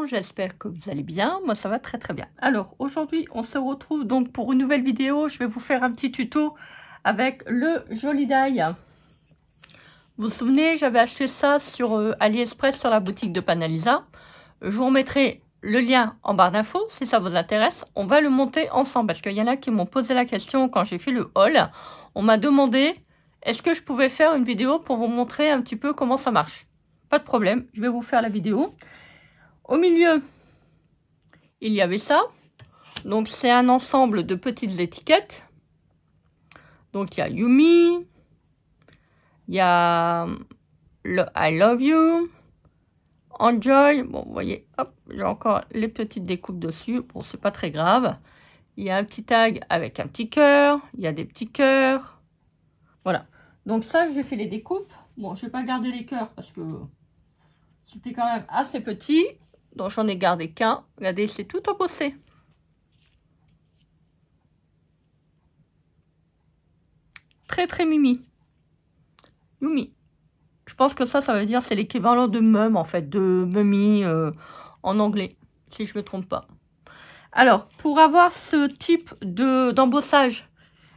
gens, j'espère que vous allez bien. Moi, ça va très très bien. Alors, aujourd'hui, on se retrouve donc pour une nouvelle vidéo. Je vais vous faire un petit tuto avec le Joli Die. Vous vous souvenez, j'avais acheté ça sur AliExpress sur la boutique de Panalisa. Je vous remettrai le lien en barre d'infos si ça vous intéresse. On va le monter ensemble parce qu'il y en a qui m'ont posé la question quand j'ai fait le haul. On m'a demandé est-ce que je pouvais faire une vidéo pour vous montrer un petit peu comment ça marche. Pas de problème, je vais vous faire la vidéo. Au milieu, il y avait ça. Donc, c'est un ensemble de petites étiquettes. Donc, il y a Yumi. Il y a le I love you. Enjoy. Bon, vous voyez, hop, j'ai encore les petites découpes dessus. Bon, c'est pas très grave. Il y a un petit tag avec un petit cœur. Il y a des petits cœurs. Voilà. Donc, ça, j'ai fait les découpes. Bon, je vais pas garder les cœurs parce que c'était quand même assez petit. Donc, j'en ai gardé qu'un. Regardez, c'est tout embossé. Très, très mimi. Yumi. Je pense que ça veut dire c'est l'équivalent de mum, en fait, de mummy en anglais, si je ne me trompe pas. Alors, pour avoir ce type d'embossage,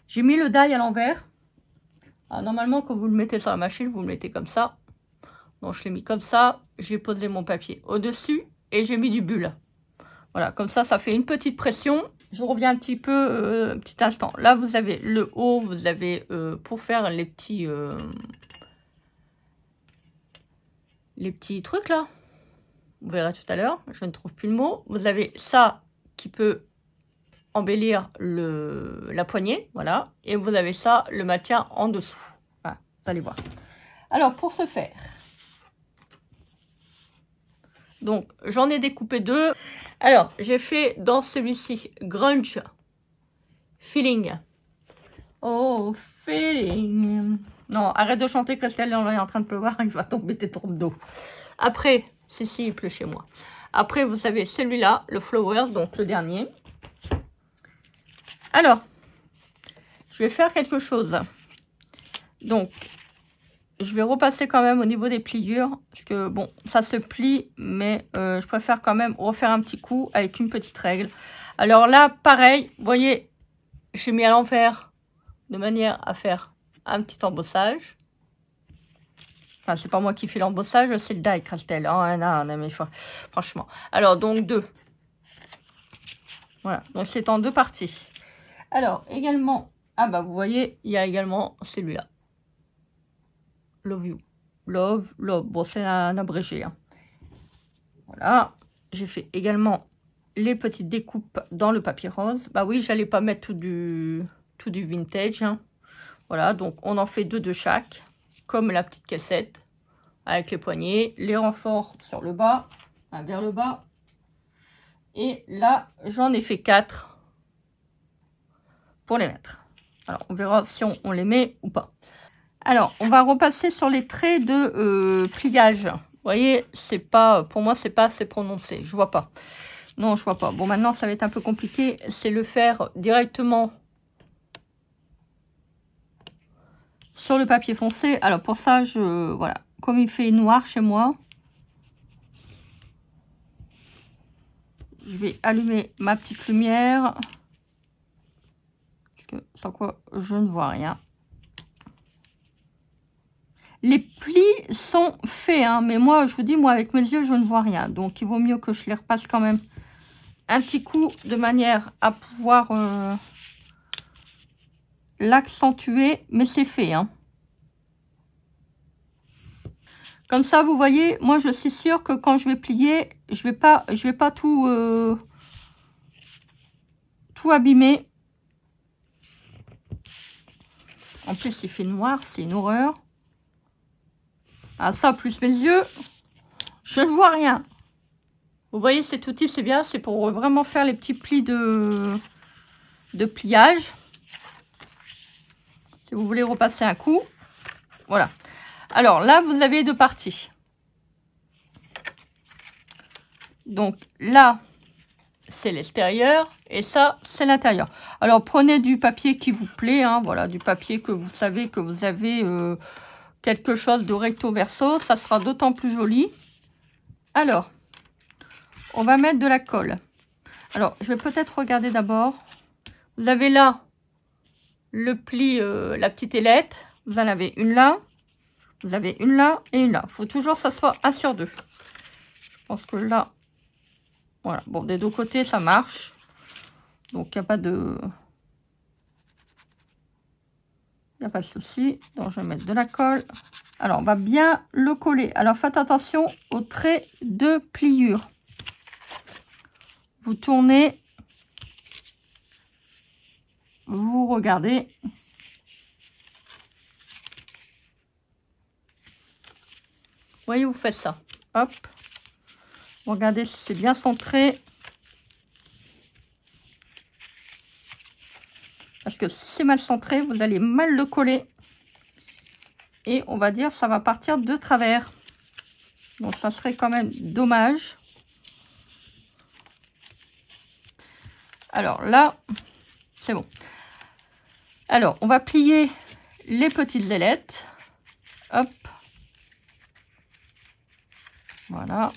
j'ai mis le die à l'envers. Normalement, quand vous le mettez sur la machine, vous le mettez comme ça. Donc, je l'ai mis comme ça. J'ai posé mon papier au-dessus et j'ai mis du bulle. Voilà, comme ça, ça fait une petite pression. Je reviens un petit peu, un petit instant. Là, vous avez le haut, vous avez pour faire les petits trucs là. Vous verrez tout à l'heure. Je ne trouve plus le mot. Vous avez ça qui peut embellir la poignée, voilà. Et vous avez ça, le maintien en dessous. Voilà, vous allez voir. Alors, pour ce faire, donc, j'en ai découpé deux. Alors, j'ai fait dans celui-ci Grunge Feeling. Oh, Feeling. Non, arrête de chanter, Christelle, on est en train de pleuvoir, il va tomber tes trompes d'eau. Après, si, il pleut chez moi. Après, vous avez celui-là, le Flowers, donc le dernier. Alors, je vais faire quelque chose. Donc, je vais repasser quand même au niveau des pliures. Parce que, bon, ça se plie, mais je préfère quand même refaire un petit coup avec une petite règle. Alors là, pareil, vous voyez, j'ai mis à l'envers de manière à faire un petit embossage. Enfin, c'est pas moi qui fais l'embossage, c'est le die, Christelle. Oh, non, mais franchement. Alors, donc, deux. Voilà, donc c'est en deux parties. Alors, également, ah bah, vous voyez, il y a également celui-là. Love you. Love. Bon, c'est un abrégé. Hein. Voilà. J'ai fait également les petites découpes dans le papier rose. Bah oui, j'allais pas mettre tout du vintage. Hein. Voilà, donc on en fait deux de chaque. Comme la petite cassette. Avec les poignets. Les renforts sur le bas. Vers le bas. Et là, j'en ai fait 4. Pour les mettre. Alors, on verra si on les met ou pas. Alors, on va repasser sur les traits de pliage. Vous voyez, c'est pas, pour moi, c'est pas assez prononcé. Je vois pas. Non, je vois pas. Bon, maintenant, ça va être un peu compliqué. C'est le faire directement sur le papier foncé. Alors, pour ça, voilà. Comme il fait noir chez moi, je vais allumer ma petite lumière. Parce que sans quoi, je ne vois rien. Les plis sont faits, hein, mais moi, je vous dis, moi, avec mes yeux, je ne vois rien. Donc, il vaut mieux que je les repasse quand même un petit coup de manière à pouvoir l'accentuer. Mais c'est fait, hein. Comme ça, vous voyez, moi, je suis sûre que quand je vais plier, je vais pas tout abîmer. En plus, il fait noir, c'est une horreur. Ah, ça, plus mes yeux, je ne vois rien. Vous voyez, cet outil, c'est bien. C'est pour vraiment faire les petits plis de pliage. Si vous voulez repasser un coup. Voilà. Alors, là, vous avez deux parties. Donc, là, c'est l'extérieur. Et ça, c'est l'intérieur. Alors, prenez du papier qui vous plaît. Hein, voilà, du papier que vous savez que vous avez... quelque chose de recto verso, ça sera d'autant plus joli. Alors, on va mettre de la colle. Alors, je vais peut-être regarder d'abord. Vous avez là le pli, la petite ailette. Vous en avez une là. Vous avez une là et une là. Il faut toujours que ça soit 1 sur 2. Je pense que là, voilà. Bon, des deux côtés, ça marche. Donc, il n'y a pas de... Il n'y a pas de souci. Donc, je vais mettre de la colle. Alors, on va bien le coller. Alors, faites attention aux traits de pliure. Vous tournez. Vous regardez. Vous voyez, vous faites ça. Hop. Vous regardez si c'est bien centré. Parce que si c'est mal centré, vous allez mal le coller. Et on va dire ça va partir de travers. Donc ça serait quand même dommage. Alors là, c'est bon. Alors, on va plier les petites ailettes. Hop. Voilà.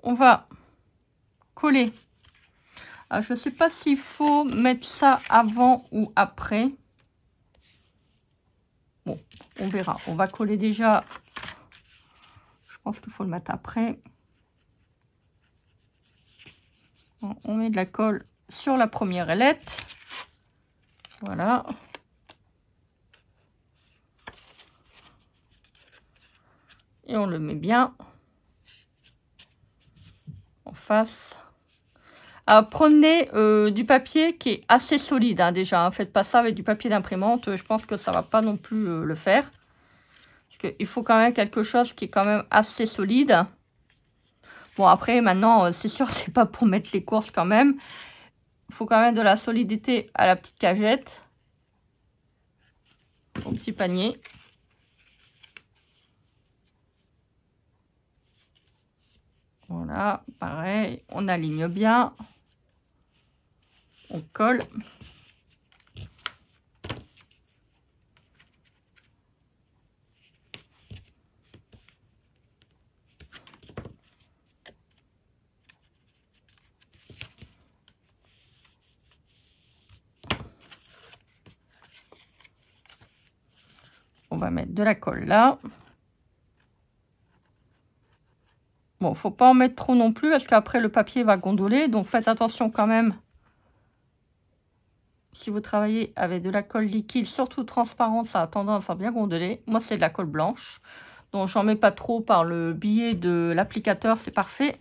On va coller. Alors, je ne sais pas s'il faut mettre ça avant ou après. Bon, on verra. On va coller déjà. Je pense qu'il faut le mettre après. On met de la colle sur la première ailette. Voilà. Et on le met bien en face. Alors, prenez du papier qui est assez solide hein, déjà. Hein. Faites pas ça avec du papier d'imprimante. Je pense que ça va pas non plus le faire. Parce qu'il faut quand même quelque chose qui est quand même assez solide. Bon, après, maintenant, c'est sûr, c'est pas pour mettre les courses quand même. Il faut quand même de la solidité à la petite cagette. Au petit panier. Voilà, pareil, on aligne bien. On colle. On va mettre de la colle là. Bon, faut pas en mettre trop non plus parce qu'après le papier va gondoler. Donc faites attention quand même. Si vous travaillez avec de la colle liquide, surtout transparente, ça a tendance à bien gondoler. Moi, c'est de la colle blanche. Donc j'en mets pas trop par le biais de l'applicateur, c'est parfait.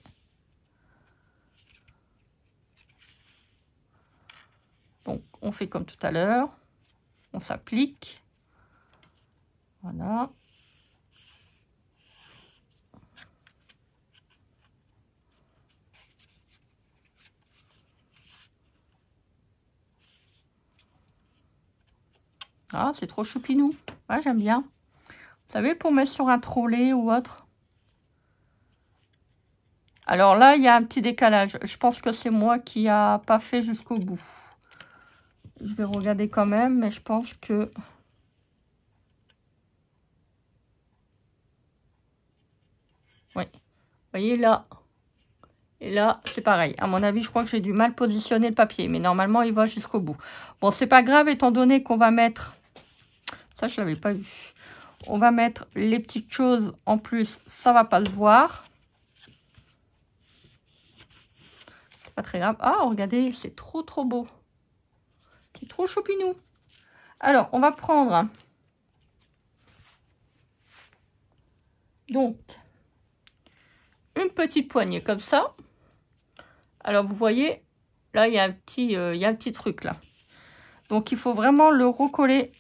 Donc on fait comme tout à l'heure. On s'applique. Voilà. Ah, c'est trop choupinou. Ouais, j'aime bien. Vous savez, pour mettre sur un trolley ou autre. Alors là, il y a un petit décalage. Je pense que c'est moi qui n'a pas fait jusqu'au bout. Je vais regarder quand même, mais je pense que... Oui. Vous voyez là. Et là, c'est pareil. À mon avis, je crois que j'ai du mal positionner le papier. Mais normalement, il va jusqu'au bout. Bon, c'est pas grave, étant donné qu'on va mettre... Ça, je l'avais pas vu. On va mettre les petites choses en plus. Ça va pas se voir. C'est pas très grave. Ah, regardez, c'est trop, trop beau. C'est trop choupinou. Alors, on va prendre... Donc, une petite poignée comme ça. Alors, vous voyez, là, il y a un petit truc, là. Donc, il faut vraiment le recoller.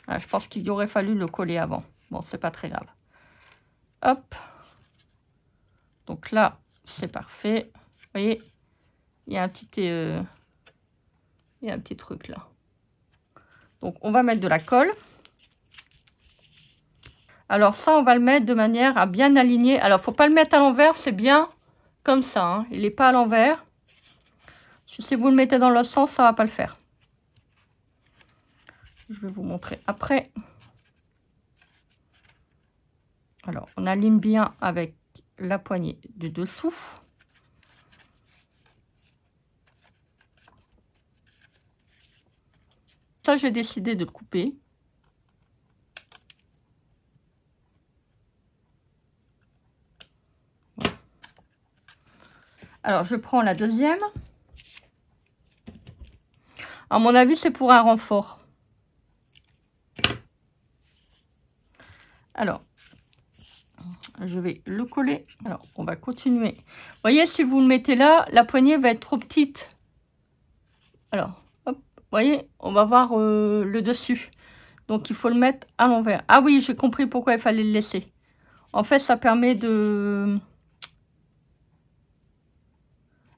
Ah, je pense qu'il aurait fallu le coller avant. Bon, c'est pas très grave. Hop. Donc là, c'est parfait. Vous voyez, il y a un petit truc là. Donc, on va mettre de la colle. Alors ça, on va le mettre de manière à bien aligner. Alors, faut pas le mettre à l'envers, c'est bien comme ça, hein. Il n'est pas à l'envers. Si vous le mettez dans l'autre sens, ça ne va pas le faire. Je vais vous montrer après. Alors, on aligne bien avec la poignée du dessous. Ça, j'ai décidé de le couper. Voilà. Alors, je prends la deuxième. À mon avis, c'est pour un renfort. Alors, je vais le coller. Alors, on va continuer. Vous voyez, si vous le mettez là, la poignée va être trop petite. Alors, hop, vous voyez, on va voir le dessus. Donc, il faut le mettre à l'envers. Ah oui, j'ai compris pourquoi il fallait le laisser. En fait, ça permet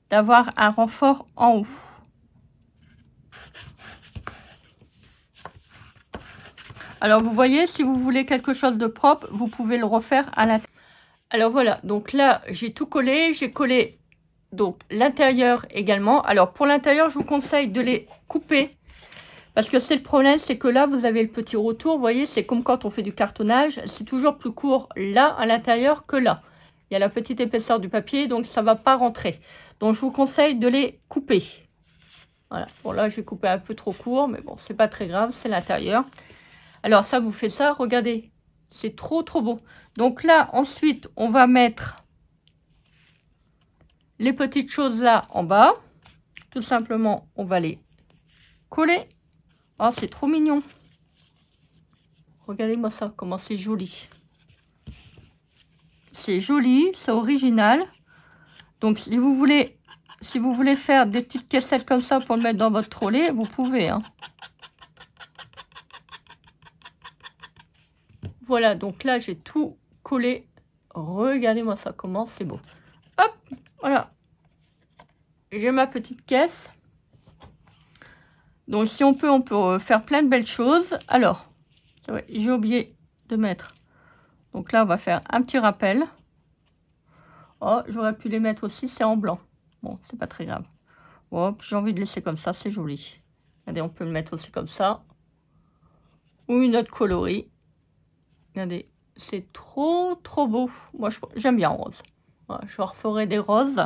d'avoir un renfort en haut. Alors, vous voyez, si vous voulez quelque chose de propre, vous pouvez le refaire à l'intérieur. Alors, voilà. Donc là, j'ai tout collé. J'ai collé donc l'intérieur également. Alors, pour l'intérieur, je vous conseille de les couper. Parce que c'est le problème, c'est que là, vous avez le petit retour. Vous voyez, c'est comme quand on fait du cartonnage. C'est toujours plus court là, à l'intérieur, que là. Il y a la petite épaisseur du papier, donc ça ne va pas rentrer. Donc, je vous conseille de les couper. Voilà. Bon, là, j'ai coupé un peu trop court, mais bon, c'est pas très grave, c'est l'intérieur. Alors, ça vous fait ça, regardez, c'est trop beau. Donc là, ensuite, on va mettre les petites choses là en bas. Tout simplement, on va les coller. Oh, c'est trop mignon. Regardez-moi ça, comment c'est joli. C'est joli, c'est original. Donc, si vous voulez faire des petites caissettes comme ça pour le mettre dans votre trolley, vous pouvez, hein. Voilà, donc là, j'ai tout collé. Regardez-moi ça, comment c'est beau. Hop, voilà. J'ai ma petite caisse. Donc, si on peut faire plein de belles choses. Alors, j'ai oublié de mettre. Donc là, on va faire un petit rappel. Oh, j'aurais pu les mettre aussi, c'est en blanc. Bon, c'est pas très grave. Hop, j'ai envie de laisser comme ça, c'est joli. Regardez, on peut le mettre aussi comme ça. Ou une autre coloris. Regardez, c'est trop beau. Moi, j'aime bien en rose. Voilà, je referai des roses.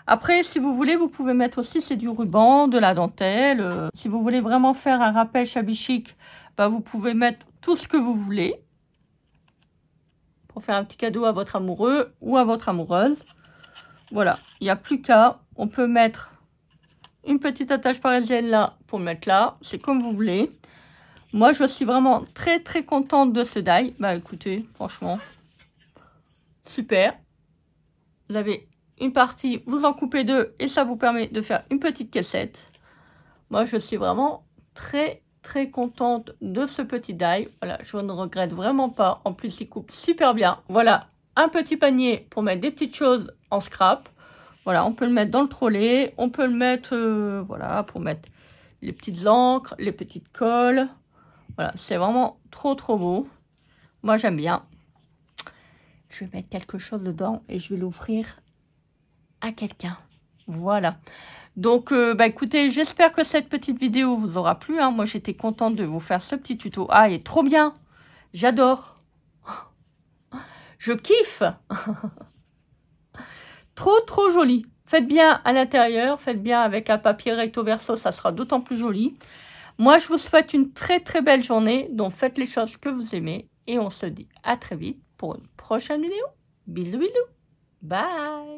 Après, si vous voulez, vous pouvez mettre aussi, c'est du ruban, de la dentelle. Si vous voulez vraiment faire un rappel shabby chic, bah, vous pouvez mettre tout ce que vous voulez. Pour faire un petit cadeau à votre amoureux ou à votre amoureuse. Voilà, il n'y a plus qu'à. On peut mettre une petite attache parisienne là pour le mettre là. C'est comme vous voulez. Moi, je suis vraiment très contente de ce die. Bah écoutez, franchement, super. Vous avez une partie, vous en coupez deux et ça vous permet de faire une petite cassette. Moi, je suis vraiment très contente de ce petit die. Voilà, je ne regrette vraiment pas. En plus, il coupe super bien. Voilà, un petit panier pour mettre des petites choses en scrap. Voilà, on peut le mettre dans le trolley. On peut le mettre, voilà, pour mettre les petites encres, les petites colles. Voilà, c'est vraiment trop beau. Moi, j'aime bien. Je vais mettre quelque chose dedans et je vais l'offrir à quelqu'un. Voilà. Donc, bah écoutez, j'espère que cette petite vidéo vous aura plu. Hein. Moi, j'étais contente de vous faire ce petit tuto. Ah, il est trop bien. J'adore. Je kiffe. Trop joli. Faites bien à l'intérieur. Faites bien avec un papier recto verso. Ça sera d'autant plus joli. Moi, je vous souhaite une très belle journée. Donc, faites les choses que vous aimez. Et on se dit à très vite pour une prochaine vidéo. Bisous. Bye.